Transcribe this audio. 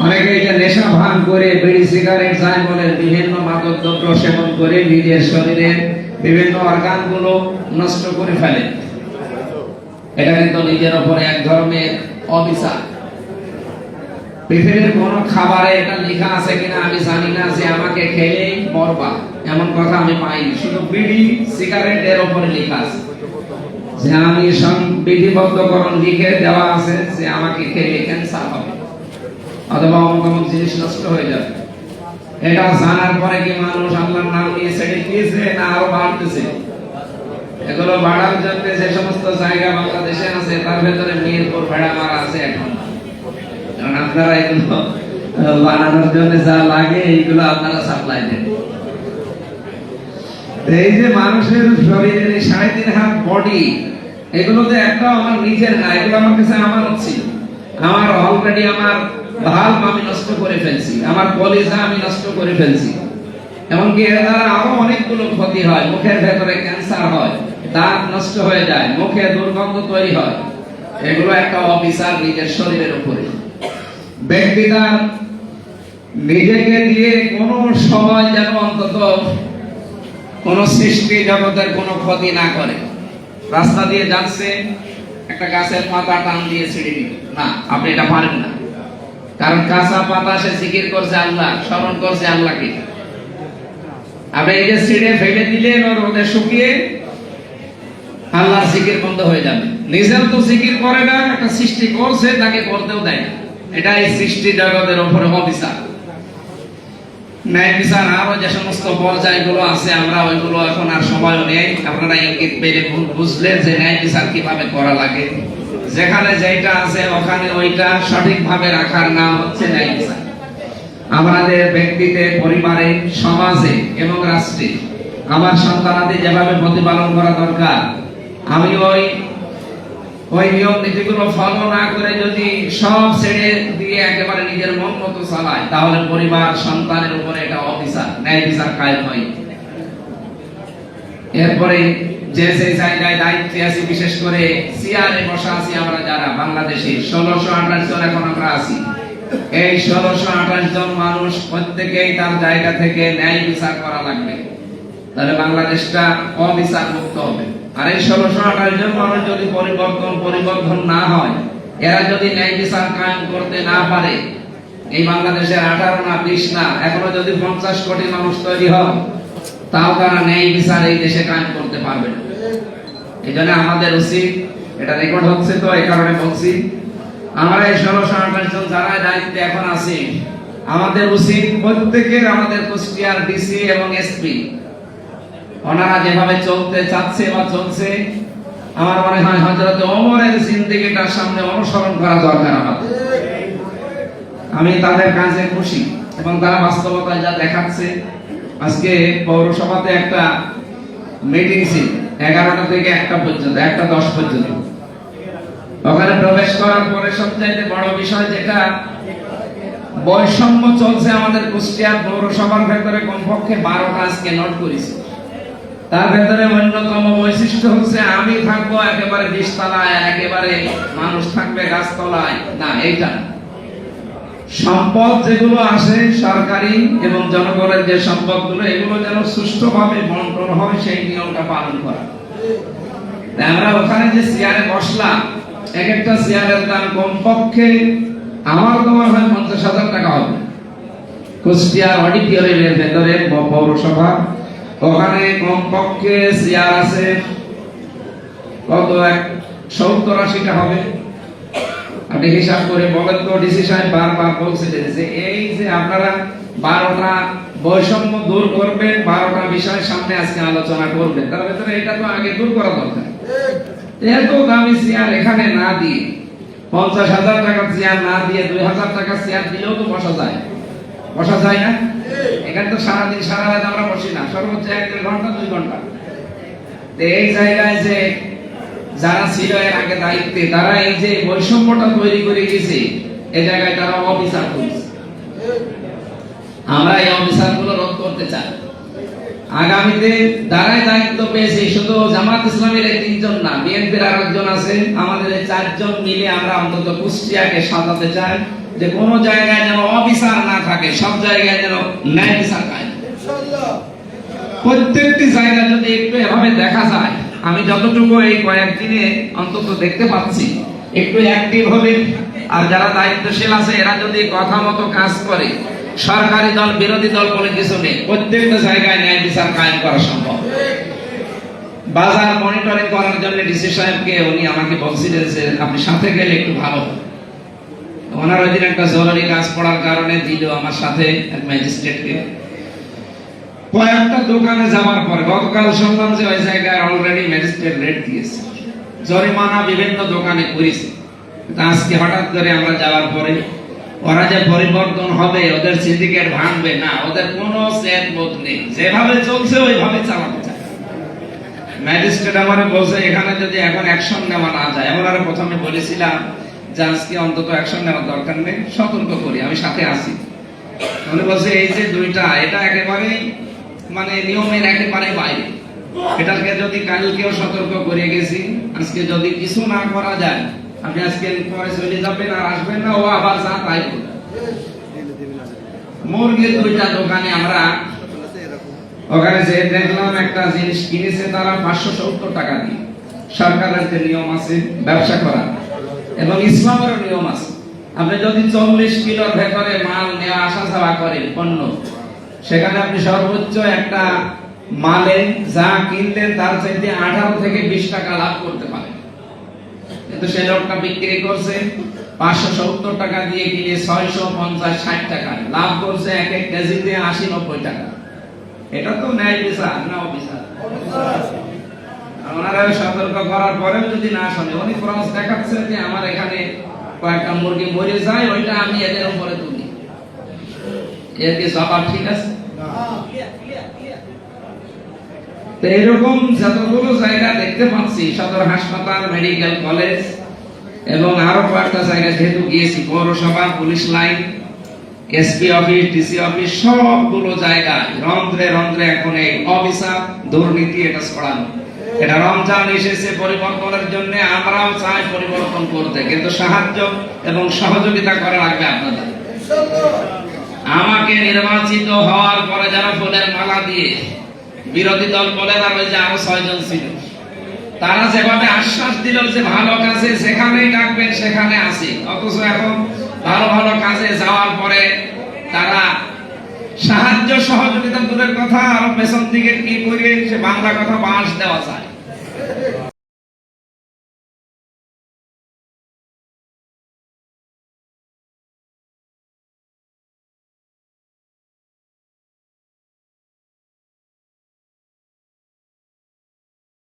অনেকে এটা নেশা ভান করে বিড়ি সিগারেট যাই বলে বিভিন্ন মাদক দ্রব্য সেবন করে নিজের শরীরের বিভিন্ন অর্গানগুলো নষ্ট করে ফেলে। এটা কিন্তু নিজের উপরে এক ধরনের অবিচার। পৃথিবীর কোন খাবারে এটা লেখা আছে কিনা আমি জানি না যে আমাকে খেয়ে মরবা, এমন কথা আমি পাইনি। শুধু বিড়ি সিগারেট এর উপরে লেখা আছে যে আমি বিধিবদ্ধকরণ লিখে দেওয়া আছে যে আমাকে খেলে ক্যান্সার হবে অথবা অমুক অমুক জিনিস নষ্ট হয়ে যাবে। এটা জানার পরে কি মানুষ আল্লাহর নাম নিয়ে ছেড়ে দিয়েছে না আরো বাড়তেছে? এগুলো বাড়ার জন্য যে সমস্ত জায়গা বাংলাদেশে আছে তার ভেতরে মিরপুর ভেড়া মারা আছে এখন। কারণ আপনারা এগুলো বানানোর জন্য যা লাগে এইগুলো আপনারা সাপ্লাই দেন। এই যে মানুষের শরীরের 3.5 হাত বডি, এগুলো তো একটা আমার নিজের না, এগুলো আমার কাছে আমানত ছিল। আমার অলরেডি আমার ভাল্ব আমি নষ্ট করে ফেলছি, আমার কলিজা আমি নষ্ট করে ফেলছি, এমনকি এর দ্বারা আরো অনেকগুলো ক্ষতি হয়। মুখের ভেতরে ক্যান্সার হয়, দাঁত নষ্ট হয়ে যায়, মুখে দুর্গন্ধ তৈরি হয়। এগুলো একটা অবিচার নিজের শরীরের উপরে। ব্যক্তি তার নিজেকে দিয়ে কোনো সময় যেন অন্তত কোন সৃষ্টি জগতের কোনো ক্ষতি না করে। রাস্তা দিয়ে যাচ্ছে, একটা গাছের পাতা টান দিয়ে ছিঁড়ে দিল না, আপনি এটা পারেন না। কারণ কাঁচা পাতা সে জিকির করছে আল্লাহ, স্মরণ করছে আল্লাহকে। আপনি এই যে ছিঁড়ে ফেলে দিলেন, ওর রোদে শুকিয়ে আল্লাহর জিকির বন্ধ হয়ে যাবে। নিজেও তো জিকির করে না, একটা সৃষ্টি করছে তাকে করতেও দেয় না। এটা এই সৃষ্টি জগতের উপরে অবিচার। ন্যায় বিচার আরো যে সমস্ত পর্যায়গুলো আছে, আমরা ওইগুলো এখন আর সময়ও নেই। আপনারা ইঙ্গিত পেলে বুঝলেন যে ন্যায় বিচার কিভাবে করা লাগে। যেখানে যেটা আছে ওখানে ওইটা সঠিকভাবে রাখার নাম হচ্ছে ন্যায় বিচার। আমাদের ব্যক্তিতে, পরিবারে, সমাজে এবং রাষ্ট্রে আমার সন্তানাদি যেভাবে প্রতিপালন করা দরকার, আমি ওই নিয়ম নীতিগুলো ফলো না করে যদি সব ছেড়ে দিয়ে একেবারে নিজের মন মতো চালায়, তাহলে পরিবার সন্তানের উপরে এটা অবিচার, ন্যায় বিচার কায়েম হয়। এরপরে যে সেই জায়গায় দায়িত্বে আছি, বিশেষ করে চেয়ারে বসা আছি আমরা যারা বাংলাদেশে 1628 জন এখন আমরা আছি। এই 1628 জন মানুষ প্রত্যেকেই তার জায়গা থেকে ন্যায় বিচার করা লাগবে, তাহলে বাংলাদেশটা অবিচার মুক্ত হবে। আর এই 1628 জন মানুষ যদি পরিবর্তন না হয়, এরা যদি ন্যায় বিচার কায়েম করতে না পারে, এই বাংলাদেশের 18 না 20 না, এখনো যদি 50 কোটি মানুষ তৈরি হয়, তাও তারা ন্যায় বিচার এই দেশে কায়েম করতে পারবে না। এই জন্য আমাদের উচিত, এটা রেকর্ড হচ্ছে তো এই কারণে বলছি, আমরা এই 1628 জন যারা দায়িত্বে এখন আছি, আমাদের উচিত প্রত্যেকের, আমাদের কুষ্টিয়ার ডিসি এবং এসপি ওনারা যেভাবে চলতে চাচ্ছে বা চলছে, আমার মনে হয় হযরত ওমরের জিন্দেগিটার সামনে অনুসরণ করা দরকার আমাদের। আমি তাদের কাজে খুশি এবং তারা বাস্তবতায় যা দেখাচ্ছে। আজকে পৌরসভাতে একটা মিটিং ছিল 11টা থেকে 1টা পর্যন্ত, 1টা 10 পর্যন্ত। ওখানে প্রবেশ করার পরে সবচেয়ে বড় বিষয় যেটা বৈষম্য চলছে আমাদের কুষ্টিয়া পৌরসভার ভেতরে, কমপক্ষে 12টা আজকে নোট করেছি। তার ভেতরে অন্যতম বৈশিষ্ট্য হচ্ছে আমি থাকবো একেবারে 20 তলায়, একেবারে মানুষ থাকবে গাছতলায় না। এইটা সম্পদ যেগুলো আসে সরকারি এবং জনগণের যে সম্পদগুলো, এগুলো যেন সুষ্ঠুভাবে বন্টন হয়, সেই নিয়মটা পালন করা। আমরা ওখানে যে চেয়ারে বসলাম, এক একটা চেয়ারের দাম কমপক্ষে আমার তোমার হয় 50,000 টাকা হবে। কুষ্টিয়ার অডিটোরিয়ামের ভেতরে পৌরসভা, ওখানে কমপক্ষে চেয়ার আছে কত, 70-80টা হবে। আপনি হিসাব করে বলেন তো। ডিসি সাহেব বারবার বলছিলেন যে এই যে আপনারা 12টা বৈষম্য দূর করবেন, 12টা বিষয় সামনে আজকে আলোচনা করবেন, তার ভেতরে এটা তো আগে দূর করা দরকার। এত দামি চেয়ার এখানে না দিয়ে, 50,000 টাকার চেয়ার না দিয়ে 2,000 টাকার চেয়ার দিলেও তো বসা যায়, বসা যায় না? এখানে তো সারাদিন সারা রাত আমরা বসি না, সর্বোচ্চ 1-1.5 ঘন্টা 2 ঘন্টা। এই জায়গায় যে যারা ছিল এর আগে দায়িত্বে, তারা এই যে বৈষম্যটা তৈরি করে গেছে, এই জায়গায় তারা অবিচার করেছে। আমরা এই অবিচারগুলো রোধ করতে চাই। আগামীতে যারাই দায়িত্ব পেয়েছে, শুধু জামাত ইসলামের এই 3 জন না, বিএনপির আর একজন আছে, আমাদের এই 4 জন মিলে আমরা অন্তত কুষ্টিয়াকে সাজাতে চাই যে কোনো জায়গায় যেন অবিচার না থাকে, সব জায়গায় যেন ন্যায় বিচার কায়েম। প্রত্যেকটি জায়গা যদি একটু এভাবে দেখা যায়, আমি যতটুকু এই কয়েকদিনে অন্তত দেখতে পাচ্ছি, একটু অ্যাক্টিভ হবে, আর যারা দায়িত্বশীল আছে এরা যদি কথা মতো কাজ করে, সরকারি দল বিরোধী দল বলে কিছু নেই, প্রত্যেকটা জায়গায় ন্যায় বিচার কায়েম করা সম্ভব। বাজার মনিটরিং করার জন্য ডিসি সাহেবকে উনি আমাকে বলছিলেন যে আপনি সাথে গেলে একটু ভালো হয়। ওনার ওই দিন একটা জরুরি কাজ পড়ার কারণে দিল আমার সাথে এক ম্যাজিস্ট্রেটকে। কয়েকটা দোকানে যাওয়ার পরে গতকাল শুনলাম যে ওই জায়গায় অলরেডি ম্যাজিস্ট্রেট রেড দিয়েছে, জরিমানা বিভিন্ন দোকানে করেছে। আজকে হঠাৎ করে আমরা যাওয়ার পরে ওরা যে পরিবর্তন হবে, ওদের সিন্ডিকেট ভাঙবে না, ওদের কোনো সেট বোধ নেই, যেভাবে চলছে ওইভাবে চালাতে চায়। ম্যাজিস্ট্রেট আমারে বলছে এখানে যদি এখন অ্যাকশন নেওয়া না যায়, এমন আর প্রথমে বলেছিলাম যে আজকে অন্তত অ্যাকশন নেওয়ার দরকার নেই, সতর্ক করি, আমি সাথে আছি। উনি বলছে এই যে দুইটা, এটা একেবারে মানে নিয়মের একেবারে বাইরে, এটাকে যদি কালকেও সতর্ক করে গেছি, আজকে যদি কিছু না করা যায়, আপনি আজকে পরে চলে যাবেন আর আসবেন না, ও আবার যা তাই করবে। মুরগির দুইটা দোকানে আমরা ওখানে যে দেখলাম একটা জিনিস কিনেছে তারা 570 টাকা দিয়ে। সরকারের যে নিয়ম আছে ব্যবসা করা এবং ইসলামের নিয়ম আছে, আপনি যদি 40 কিলোর ভেতরে মাল নেওয়া আসা যাওয়া করেন পণ্য, সেখানে আপনি সর্বোচ্চ একটা মালে যা কিনলেন তার চাইতে 18 থেকে 20 টাকা লাভ করতে পারেন। কিন্তু সেই লোকটা বিক্রি করছে 570 টাকা দিয়ে, কিনে 650-60 টাকা লাভ করছে, এক এক কেজিতে 80-90 টাকা। এটা তো ন্যায় বিচার না অবিচার? ওনারা সতর্ক করার পরেও যদি না শোনে, উনি ক্রস দেখাচ্ছে যে আমার এখানে কয়েকটা মুরগি মরে যায়, ওইটা আমি এদের উপরে তুলি, এর কি জবাব ঠিক আছে? তো এরকম যতগুলো জায়গা দেখতে পাচ্ছি, সদর হাসপাতাল, মেডিকেল কলেজ এবং আরো কয়েকটা জায়গা যেহেতু গিয়েছি, পৌরসভা, police line, SP office, DC office, সবগুলো জায়গায় রন্ধ্রে রন্ধ্রে এখন এই অবিচার, দুর্নীতি এটা ছড়ানো। এটা রমজান এসেছে পরিবর্তনের জন্য, আমরাও চাই পরিবর্তন করতে, কিন্তু সাহায্য এবং সহযোগিতা করা লাগবে আপনাদের। আমাকে নির্বাচিত হওয়ার পরে যারা ফুলের মালা দিয়ে বিরোধী দল বলে, আর ওই যে আরো 6 জন ছিল, তারা যেভাবে আশ্বাস দিল যে ভালো কাজে যেখানেই ডাকবেন সেখানে আসি, অথচ এখন ভালো ভালো কাজে যাওয়ার পরে তারা সাহায্য সহযোগিতা দূরের কথা, আরো পেছন দিকে কি করে সে বাংলা কথা বাঁশ দেওয়া যায়।